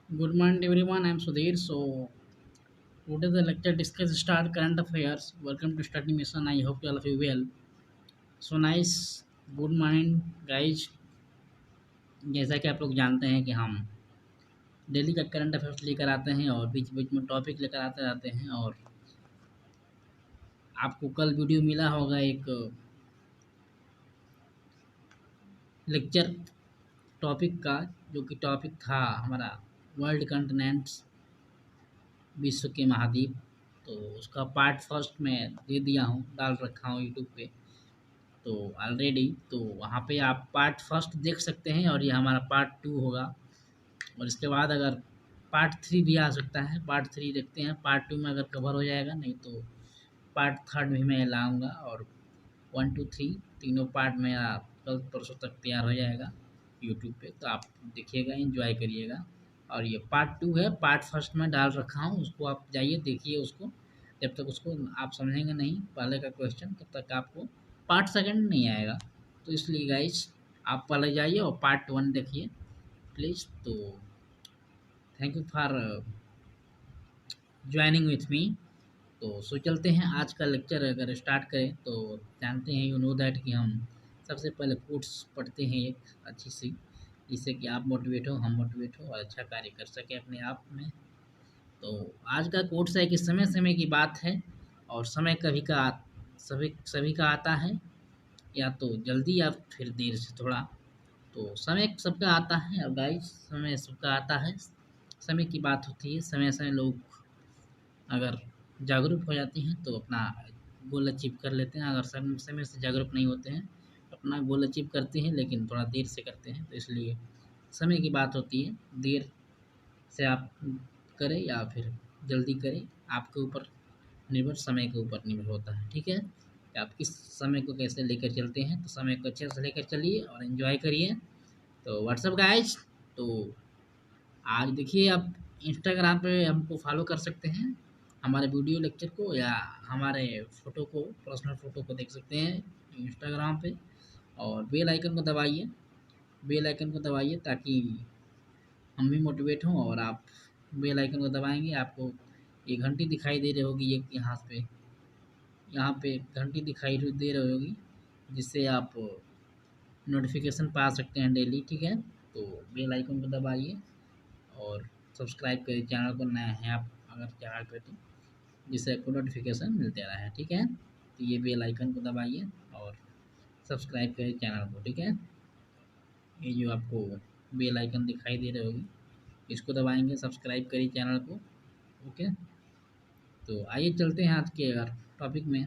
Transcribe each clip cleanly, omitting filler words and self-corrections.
Good morning, everyone. I'm Sudhir. So today the lecture discuss start current affairs. Welcome to study mission. I hope all of you well. So nice. Good morning, guys. जैसा कि आप लोग जानते हैं कि हम daily का current affairs लेकर आते हैं और बीच बीच में टॉपिक लेकर आते रहते हैं। और आपको कल वीडियो मिला होगा एक लेक्चर टॉपिक का, जो कि टॉपिक था हमारा वर्ल्ड कंटिनेंट्स, विश्व के महाद्वीप। तो उसका पार्ट फर्स्ट में दे दिया हूँ, डाल रखा हूँ यूट्यूब पे तो ऑलरेडी। तो वहाँ पे आप पार्ट फर्स्ट देख सकते हैं और ये हमारा पार्ट टू होगा। और इसके बाद अगर पार्ट थ्री भी आ सकता है, पार्ट थ्री देखते हैं, पार्ट टू में अगर कवर हो जाएगा, नहीं तो पार्ट थर्ड भी मैं लाऊंगा। और वन टू थ्री तीनों पार्ट मेरा कल परसों तक तैयार हो जाएगा यूट्यूब पे, तो आप देखिएगा, एंजॉय करिएगा। और ये पार्ट टू है, पार्ट फर्स्ट में डाल रखा हूँ, उसको आप जाइए देखिए उसको। जब तक उसको आप समझेंगे नहीं पहले का क्वेश्चन, तब तक आपको पार्ट सेकंड नहीं आएगा। तो इसलिए गाइस, आप पहले जाइए और पार्ट वन देखिए प्लीज़। तो thank you for joining with me. तो सो चलते हैं आज का लेक्चर अगर स्टार्ट करें तो जानते हैं, यू नो दैट, कि हम सबसे पहले कोट्स पढ़ते हैं एक अच्छी सी, जिससे कि आप मोटिवेट हो, हम मोटिवेट हो और अच्छा कार्य कर सकें अपने आप में। तो आज का कोट्स है कि समय समय की बात है और समय कभी का सभी सभी का आता है, या तो जल्दी या फिर देर से थोड़ा। तो समय सबका आता है और गाइस, समय सबका आता है। समय की बात होती है, समय समय लोग अगर जागरूक हो जाते हैं तो अपना गोल अचीव कर लेते हैं। अगर समय समय से जागरूक नहीं होते हैं, अपना गोल अचीव करते हैं लेकिन थोड़ा देर से करते हैं। तो इसलिए समय की बात होती है, देर से आप करें या फिर जल्दी करें, आपके ऊपर निर्भर, समय के ऊपर निर्भर होता है। ठीक है, कि आप किस समय को कैसे लेकर चलते हैं। तो समय को अच्छे से लेकर चलिए और एंजॉय करिए। तो व्हाट्सअप गाइज, तो आज देखिए आप इंस्टाग्राम पे हमको फॉलो कर सकते हैं, हमारे वीडियो लेक्चर को या हमारे फ़ोटो को, पर्सनल फ़ोटो को देख सकते हैं इंस्टाग्राम पे। और बेल आइकन को दबाइए, बेल आइकन को दबाइए ताकि हम भी मोटिवेट हों। और आप बेल आइकन को दबाएंगे, आपको ये घंटी दिखाई दे रही होगी, एक यहाँ पे घंटी दिखाई दे रही होगी, जिससे आप नोटिफिकेशन पा सकते हैं डेली। ठीक है, तो बेल आइकन को दबाइए और सब्सक्राइब करिए चैनल को, नया है आप अगर चैनल पे, तो जिससे आपको नोटिफिकेशन मिलते रहे। ठीक है, तो ये बेल आइकन को दबाइए और सब्सक्राइब करिए चैनल को। ठीक है, ये जो आपको बेल आइकन दिखाई दे रही होगी, इसको दबाएंगे, सब्सक्राइब करिए चैनल को। ओके, तो आइए चलते हैं आज के टॉपिक में।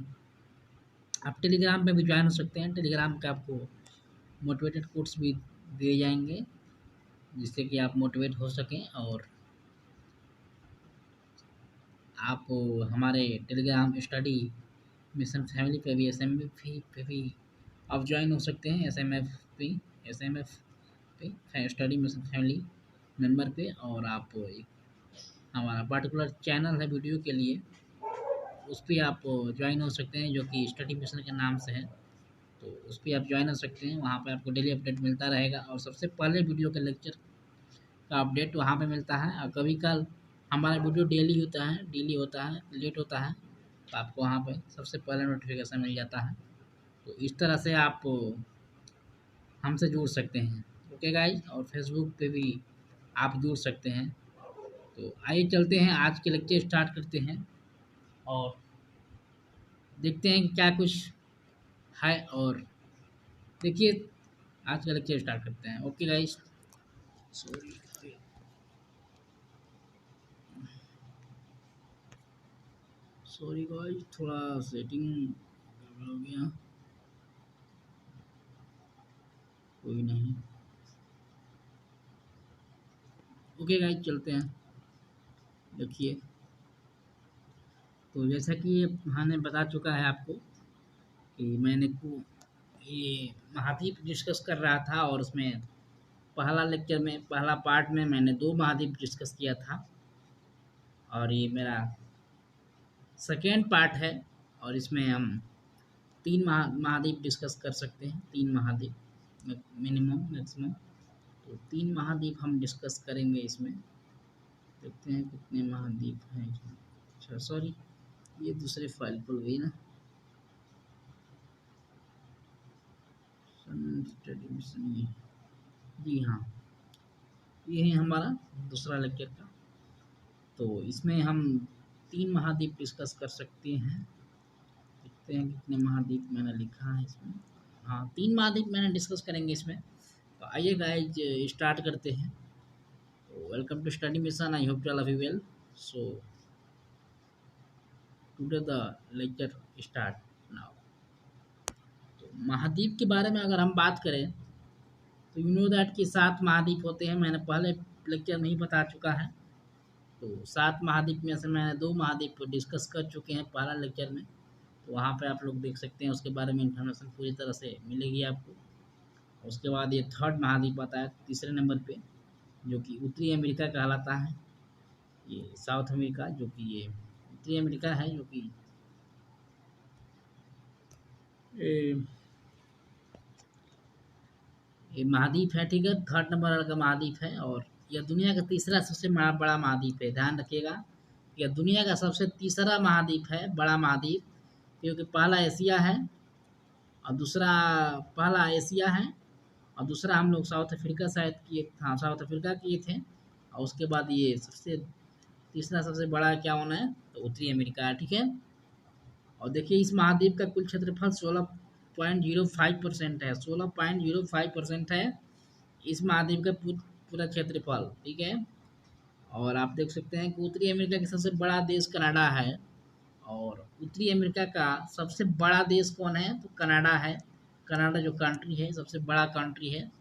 आप टेलीग्राम पे भी ज्वाइन हो सकते हैं, टेलीग्राम पे आपको मोटिवेटेड कोट्स भी दिए जाएंगे, जिससे कि आप मोटिवेट हो सकें। और आप हमारे टेलीग्राम स्टडी मिशन फैमिली पे भी, एसएमएफ पे भी आप ज्वाइन हो सकते हैं, एसएमएफ पे स्टडी मिशन फैमिली मेंबर पे। और आप हमारा पर्टिकुलर चैनल है वीडियो के लिए, उस पर आप ज्वाइन हो सकते हैं, जो कि स्टडी मिशन के नाम से है। तो उस पर आप ज्वाइन हो सकते हैं, वहाँ पे आपको डेली अपडेट मिलता रहेगा और सबसे पहले वीडियो के लेक्चर का अपडेट वहाँ पे मिलता है। और कभी कल हमारा वीडियो डेली होता है, लेट होता है, तो आपको वहाँ पे सबसे पहले नोटिफिकेशन मिल जाता है। तो इस तरह से आप हमसे जुड़ सकते हैं। ओके गाइज, और फेसबुक पे भी आप जुड़ सकते हैं। तो आइए चलते हैं, आज के लेक्चर स्टार्ट करते हैं और देखते हैं कि क्या कुछ है। और देखिए, आज का लेक्चर स्टार्ट करते हैं। Okay guys, sorry sorry guys, थोड़ा सेटिंग गड़बड़ हो गया, कोई नहीं। ओके गाइज, चलते हैं। देखिए, तो जैसा कि ये मैंने बता चुका है आपको कि मैंने को ये महाद्वीप डिस्कस कर रहा था, और उसमें पहला लेक्चर में, पहला पार्ट में मैंने 2 महाद्वीप डिस्कस किया था, और ये मेरा सेकेंड पार्ट है। और इसमें हम 3 महाद्वीप डिस्कस कर सकते हैं, 3 महाद्वीप मिनिमम मैक्सिमम। तो 3 महाद्वीप हम डिस्कस करेंगे इसमें। देखते हैं कितने महाद्वीप हैं इसमें। अच्छा सॉरी, ये दूसरे फाइल पर गई ना। सन स्टडी मिशन, ये जी हाँ, ये है हमारा दूसरा लेक्चर का। तो इसमें हम 3 महाद्वीप डिस्कस कर सकते हैं। देखते हैं कितने महाद्वीप मैंने लिखा है इसमें। हाँ, 3 महाद्वीप मैंने डिस्कस करेंगे इसमें। तो आइए गाइज स्टार्ट करते हैं। तो welcome to Study Mission, I hope all of you well. So today the lecture start now. तो महाद्वीप के बारे में अगर हम बात करें तो यू नो दैट कि 7 महाद्वीप होते हैं। मैंने पहले लेक्चर में ही बता चुका है। तो 7 महाद्वीप में से मैंने 2 महाद्वीप को डिस्कस कर चुके हैं पहला लेक्चर में। तो वहाँ पे आप लोग देख सकते हैं, उसके बारे में इंफॉर्मेशन पूरी तरह से मिलेगी आपको। उसके बाद ये 3rd महाद्वीप आता है तीसरे नंबर पे, जो कि उत्तरी अमेरिका कहलाता है। ये साउथ अमेरिका, जो कि ये उत्तरी अमेरिका है, जो कि ये महाद्वीप है, ठीक है। 3rd नंबर का महाद्वीप है और यह दुनिया का तीसरा सबसे बड़ा महाद्वीप है। ध्यान रखिएगा, यह दुनिया का सबसे तीसरा महाद्वीप है, बड़ा महाद्वीप, क्योंकि पहला एशिया है और दूसरा पहला एशिया है और दूसरा हम लोग साउथ अफ्रीका शायद किए, हाँ साउथ अफ्रीका किए थे। और उसके बाद ये सबसे तीसरा सबसे बड़ा क्या होना है, तो उत्तरी अमेरिका है, ठीक है। और देखिए इस महाद्वीप का कुल क्षेत्रफल 16.05% है। 16.05% है इस महाद्वीप का पूरा क्षेत्रफल, ठीक है। और आप देख सकते हैं कि उत्तरी अमेरिका का सबसे बड़ा देश कनाडा है और उत्तरी अमेरिका का सबसे बड़ा देश कौन है, तो कनाडा है। कनाडा जो कंट्री है, सबसे बड़ा कंट्री है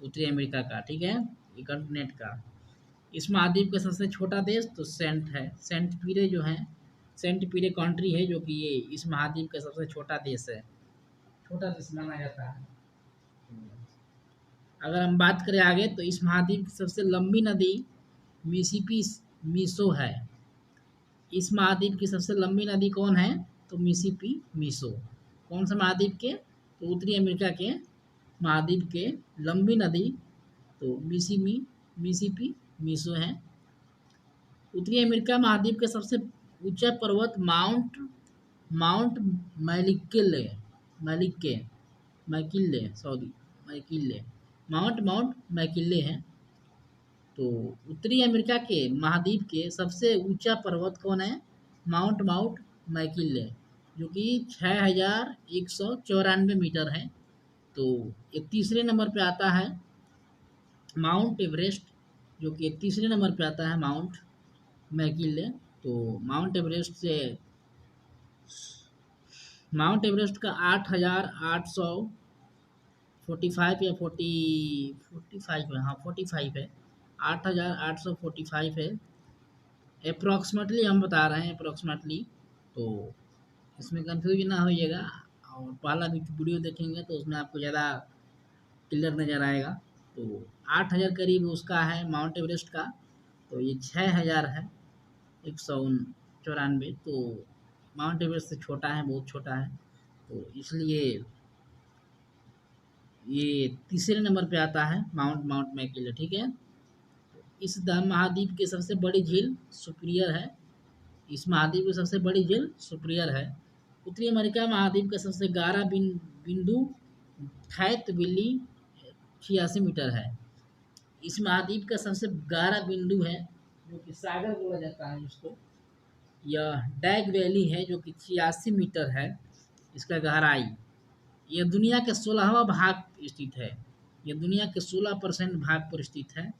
उत्तरी अमेरिका का, ठीक है, ये कॉन्टिनेंट का। इस महाद्वीप का सबसे छोटा देश तो सेंट है, सेंट पीरे जो है, सेंट पीरे कंट्री है, जो कि ये इस महाद्वीप का सबसे छोटा देश है, छोटा देश माना जाता है। अगर हम बात करें आगे तो इस महाद्वीप की सबसे लंबी नदी मिसिसिपी मीसो है। इस महाद्वीप की सबसे लंबी नदी कौन है, तो मिसिसिपी मीसो। कौन सा महाद्वीप के, तो उत्तरी अमेरिका के महाद्वीप के लंबी नदी तो मिसिसिपी मीसो है। उत्तरी अमेरिका महाद्वीप के सबसे ऊंचा पर्वत mount McKinley McKinley McKinley sorry McKinley mount McKinley है। तो उत्तरी अमेरिका के महाद्वीप के सबसे ऊंचा पर्वत कौन है, माउंट मैकिले, जो कि 6194 मीटर है। तो ये तीसरे नंबर पे आता है माउंट एवरेस्ट, जो कि तीसरे नंबर पे आता है माउंट मैकिले। तो माउंट एवरेस्ट का 8845 या 45 है, हाँ 45 है, 8845 है अप्रॉक्सीमेटली, हम बता रहे हैं अप्रॉक्सीमेटली। तो इसमें कंफ्यूजन ना होइएगा, और पहला भी वीडियो देखेंगे तो उसमें आपको ज़्यादा क्लियर नज़र आएगा। तो 8000 करीब उसका है माउंट एवरेस्ट का, तो ये 6000 है 194। तो माउंट एवरेस्ट से छोटा है, बहुत छोटा है, तो इसलिए ये तीसरे नंबर पे आता है माउंट मैकिले, ठीक है। इस महाद्वीप की सबसे बड़ी झील सुपीरियर है। इस महाद्वीप की सबसे बड़ी झील सुपीरियर है। उत्तरी अमेरिका महाद्वीप का सबसे गहरा बिंदु थैत विली 86 मीटर है। इस महाद्वीप का सबसे गहरा बिंदु है, जो कि सागर बोला जाता है इसको, यह डैग वैली है, जो कि 86 मीटर है इसका गहराई। यह दुनिया के 16वां भाग स्थित है, यह दुनिया के 16% भाग पर स्थित है।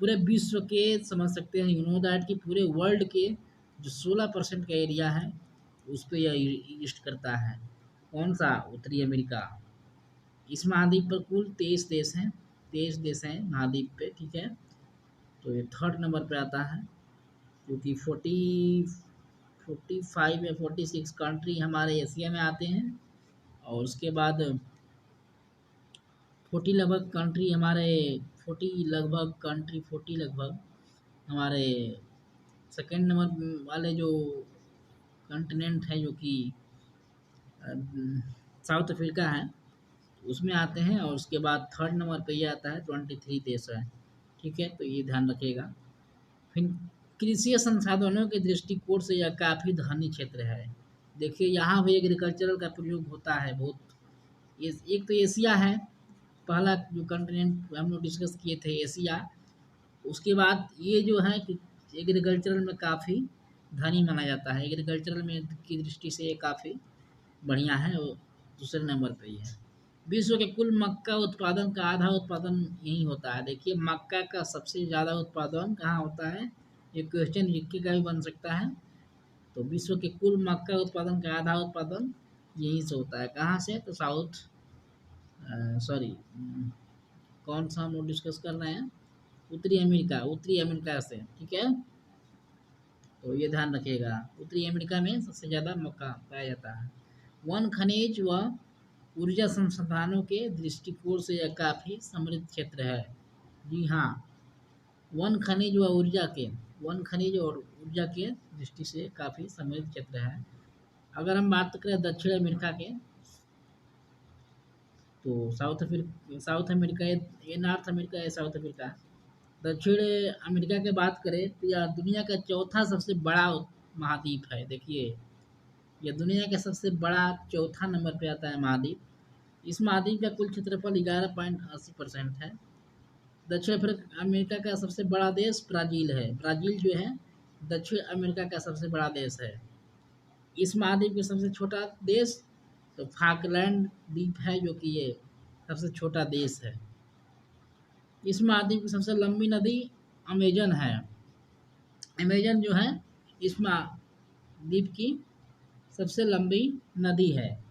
पूरे विश्व के समझ सकते हैं, यू नो दैट कि पूरे वर्ल्ड के जो 16% का एरिया है उस पर यह एग्जिस्ट करता है। कौन सा, उत्तरी अमेरिका। इस महाद्वीप पर कुल 23 देश हैं, 23 देश हैं महाद्वीप पे, ठीक है। तो ये 3rd नंबर पे आता है, क्योंकि 45 या 46 कंट्री हमारे एशिया में आते हैं और उसके बाद 40 लगभग कंट्री हमारे 2nd नंबर वाले जो कॉन्टिनेंट है, जो कि साउथ अफ्रीका है, उसमें आते हैं। और उसके बाद 3rd नंबर पे ये आता है, 23 देश है, ठीक है। तो ये ध्यान रखिएगा। फिर कृषि संसाधनों के दृष्टिकोण से यह काफ़ी धनी क्षेत्र है। देखिए यहाँ भी एग्रीकल्चरल का प्रयोग होता है बहुत। ये एक तो एशिया है, पहला जो कंटिनेंट हम लोग डिस्कस किए थे एशिया। उसके बाद ये जो है कि एग्रीकल्चरल में काफ़ी धनी माना जाता है, एग्रीकल्चरल में की दृष्टि से ये काफ़ी बढ़िया है और दूसरे नंबर पे ही है। विश्व के कुल मक्का उत्पादन का आधा उत्पादन यहीं होता है। देखिए मक्का का सबसे ज़्यादा उत्पादन कहाँ होता है, ये क्वेश्चन जीके का भी बन सकता है। तो विश्व के कुल मक्का उत्पादन का आधा उत्पादन यहीं से होता है। कहाँ से, तो साउथ सॉरी कौन सा हम लोग डिस्कस कर रहे हैं, उत्तरी अमेरिका, उत्तरी अमेरिका से, ठीक है। तो ये ध्यान रखिएगा, उत्तरी अमेरिका में सबसे ज़्यादा मक्का पाया जाता है। वन खनिज व ऊर्जा संसाधनों के दृष्टिकोण से यह काफ़ी समृद्ध क्षेत्र है। जी हाँ, वन खनिज व ऊर्जा के, वन खनिज और ऊर्जा के दृष्टि से काफ़ी समृद्ध क्षेत्र है। अगर हम बात करें दक्षिण अमेरिका के, तो साउथ अमेरिका, ये नॉर्थ अमेरिका है, साउथ अमेरिका। दक्षिण अमेरिका की बात करें तो यह दुनिया का चौथा सबसे बड़ा महाद्वीप है। देखिए यह दुनिया का सबसे बड़ा चौथा नंबर पे आता है महाद्वीप। इस महाद्वीप का कुल क्षेत्रफल 11.80% है। दक्षिण अमेरिका का सबसे बड़ा देश ब्राज़ील है। ब्राज़ील जो है दक्षिण अमेरिका का सबसे बड़ा देश है। इस महाद्वीप का सबसे छोटा देश तो फाकलैंड द्वीप है, जो कि ये सबसे छोटा देश है। इस महाद्वीप की सबसे लंबी नदी अमेजन है। अमेजन जो है इस महाद्वीप की सबसे लंबी नदी है।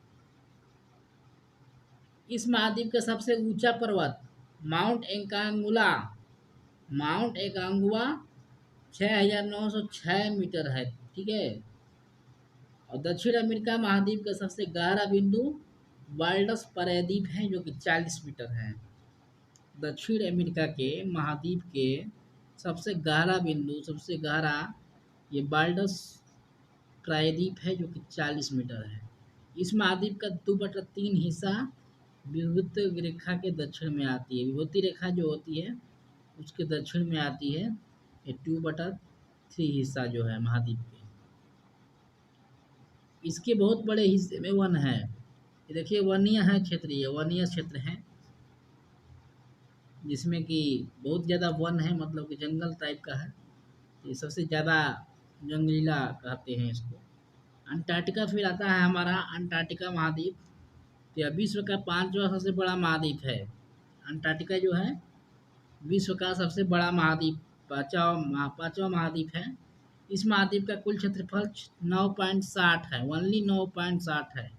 इस महाद्वीप का सबसे ऊंचा पर्वत माउंट एकांगुआ 6,906 मीटर है, ठीक है। और दक्षिण अमेरिका महाद्वीप का सबसे गहरा बिंदु वाल्डस प्रायद्वीप है, जो कि 40 मीटर है। दक्षिण अमेरिका के महाद्वीप के सबसे गहरा बिंदु, सबसे गहरा ये बाल्डस प्रायद्वीप है, जो कि 40 मीटर है। इस महाद्वीप का 2/3 हिस्सा विभुत रेखा के दक्षिण में आती है। विभूति रेखा जो होती है उसके दक्षिण में आती है। ये 2/3 हिस्सा जो है महाद्वीप के, इसके बहुत बड़े हिस्से में वन है। ये देखिए वनीय है क्षेत्र, ये वनीय क्षेत्र है जिसमें कि बहुत ज़्यादा वन है, मतलब कि जंगल टाइप का है। ये सबसे ज़्यादा जंगलीला कहते हैं इसको। अंटार्कटिका फिर आता है हमारा अंटार्कटिका महाद्वीप। तो यह विश्व का 5वां सबसे बड़ा महाद्वीप है। अंटार्कटिका जो है विश्व का सबसे बड़ा महाद्वीप, पाँचवा महाद्वीप है। इस महाद्वीप का कुल क्षेत्रफल 9.60 है, ओनली 9.60 है।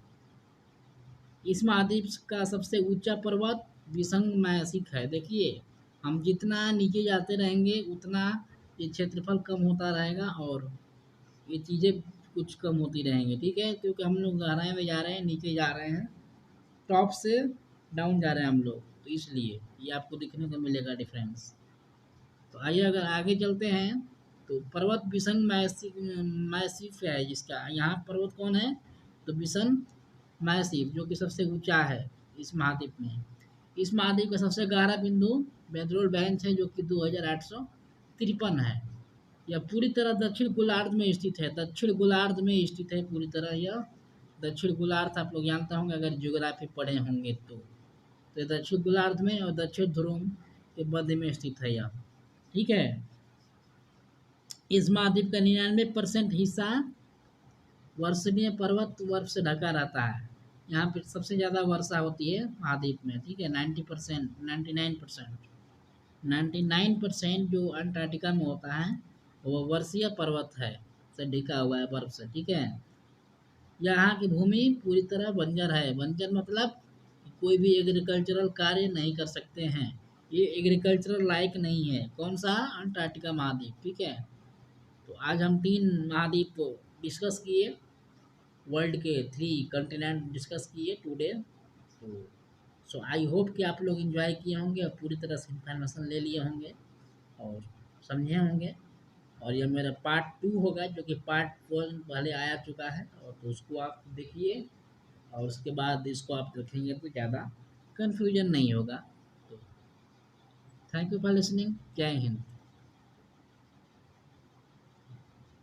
इस महाद्वीप का सबसे ऊंचा पर्वत विसंगमासिक है। देखिए हम जितना नीचे जाते रहेंगे उतना ये क्षेत्रफल कम होता रहेगा और ये चीज़ें कुछ कम होती रहेंगी, ठीक है, क्योंकि हम लोग गहराई में जा रहे हैं, नीचे जा रहे हैं, टॉप से डाउन जा रहे हैं हम लोग, तो इसलिए ये आपको दिखने को मिलेगा डिफरेंस। तो आइए अगर आगे चलते हैं तो पर्वत विसंग मैसिफ है जिसका, यहाँ पर्वत कौन है, तो विसंग मैसिफ, जो कि सबसे ऊंचा है इस महाद्वीप में। इस महाद्वीप का सबसे गहरा बिंदु बेंजोल बेंच है, जो कि 2,853 है। यह पूरी तरह दक्षिण गोलार्ध में स्थित है, दक्षिण गोलार्ध में स्थित है पूरी तरह। यह दक्षिण गोलार्ध आप लोग जानते होंगे अगर ज्योग्राफी पढ़े होंगे तो दक्षिण गोलार्ध में और दक्षिण ध्रुव के मध्य में स्थित है यह, ठीक है। इस महाद्वीप का 99% हिस्सा वर्षणीय पर्वत बर्फ से ढका रहता है। यहाँ पे सबसे ज़्यादा वर्षा होती है महाद्वीप में, ठीक है। 99% जो अंटार्कटिका में होता है वो वर्षीय पर्वत है से ढका हुआ है बर्फ से, ठीक है। यहाँ की भूमि पूरी तरह बंजर है। बंजर मतलब कोई भी एग्रीकल्चरल कार्य नहीं कर सकते हैं, ये एग्रीकल्चरल लायक नहीं है। कौन सा, अंटार्कटिका महाद्वीप, ठीक है। तो आज हम 3 महाद्वीप डिस्कस किए, वर्ल्ड के 3 कंटिनेंट डिस्कस किए टुडे। तो सो आई होप कि आप लोग एंजॉय किए होंगे और पूरी तरह से इन्फॉर्मेशन ले लिए होंगे और समझे होंगे। और यह मेरा पार्ट 2 होगा, जो कि पार्ट 1 पहले आया चुका है, और तो उसको आप देखिए और उसके बाद इसको आप देखेंगे तो ज़्यादा कन्फ्यूजन नहीं होगा। तो थैंक यू फॉर लिसनिंग। जय हिंद।